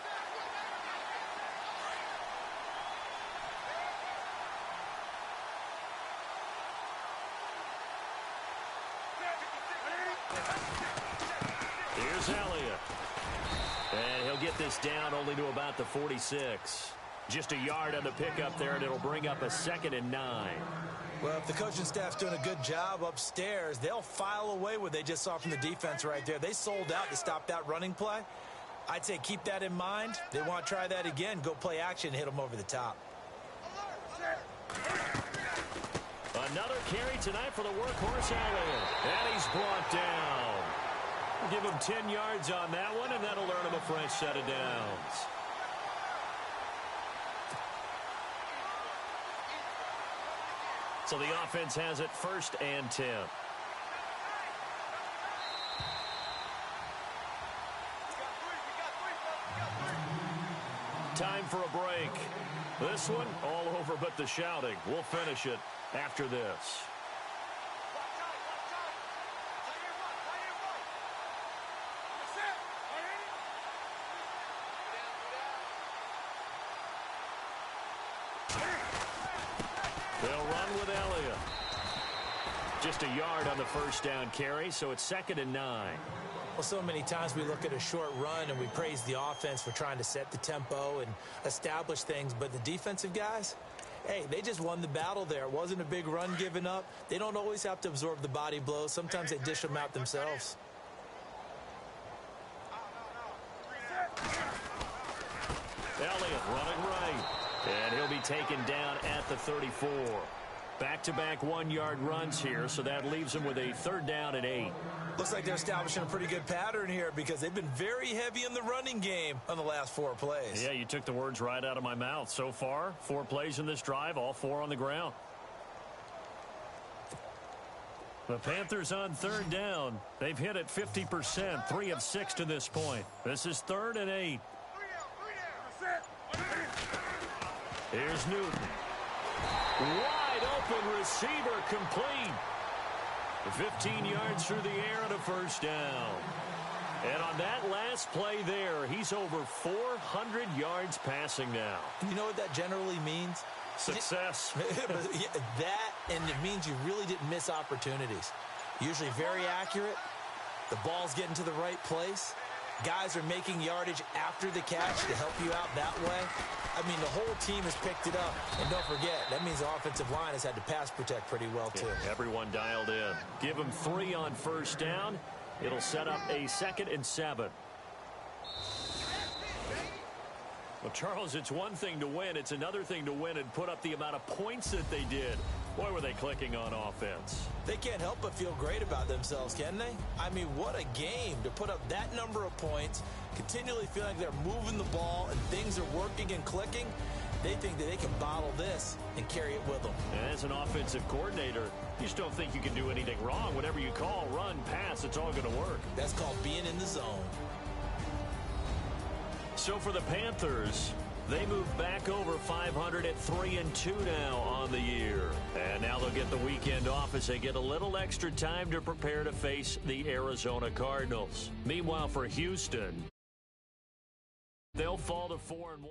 this down only to about the 46. Just a yard on the pickup there, and it'll bring up a 2nd and 9. Well, if the coaching staff's doing a good job upstairs, they'll file away what they just saw from the defense right there. They sold out to stop that running play. I'd say keep that in mind. They want to try that again. Go play action, hit them over the top. Another carry tonight for the workhorse Elliott. And he's brought down. Give him 10 yards on that one, and that'll earn him a fresh set of downs. So the offense has it 1st and 10. Time for a break. This one all over but the shouting. We'll finish it after this. They'll run with Elliott. Just a yard on the 1st down carry, so it's 2nd and 9. Well, so many times we look at a short run and we praise the offense for trying to set the tempo and establish things, but the defensive guys, hey, they just won the battle there. It wasn't a big run given up. They don't always have to absorb the body blows. Sometimes they dish them out themselves. Elliott running right. And he'll be taken down at the 34. Back-to-back 1-yard runs here, so that leaves him with a 3rd down and 8. Looks like they're establishing a pretty good pattern here because they've been very heavy in the running game on the last 4 plays. Yeah, you took the words right out of my mouth. So far, 4 plays in this drive, all 4 on the ground. The Panthers on 3rd down. They've hit it 50%, 3 of 6 to this point. This is 3rd and 8. Here's Newton. Wide open receiver complete. 15 yards through the air and a 1st down. And on that last play there, he's over 400 yards passing now. You know what that generally means? Success. That, and it means you really didn't miss opportunities. Usually very accurate. The ball's getting to the right place. Guys are making yardage after the catch to help you out that way. I mean, the whole team has picked it up. And don't forget, that means the offensive line has had to pass protect pretty well, too. Yeah, everyone dialed in. Give them 3 on 1st down. It'll set up a 2nd and 7. Well, Charles, it's one thing to win. It's another thing to win and put up the amount of points that they did. Boy, were they clicking on offense. They can't help but feel great about themselves, can they? I mean, what a game to put up that number of points, continually feeling like they're moving the ball and things are working and clicking. They think that they can bottle this and carry it with them. And as an offensive coordinator, you just don't think you can do anything wrong. Whatever you call, run, pass, it's all going to work. That's called being in the zone. So for the Panthers, they move back over 500 at 3-2 now on the year. And now they'll get the weekend off as they get a little extra time to prepare to face the Arizona Cardinals. Meanwhile, for Houston, they'll fall to 4-1.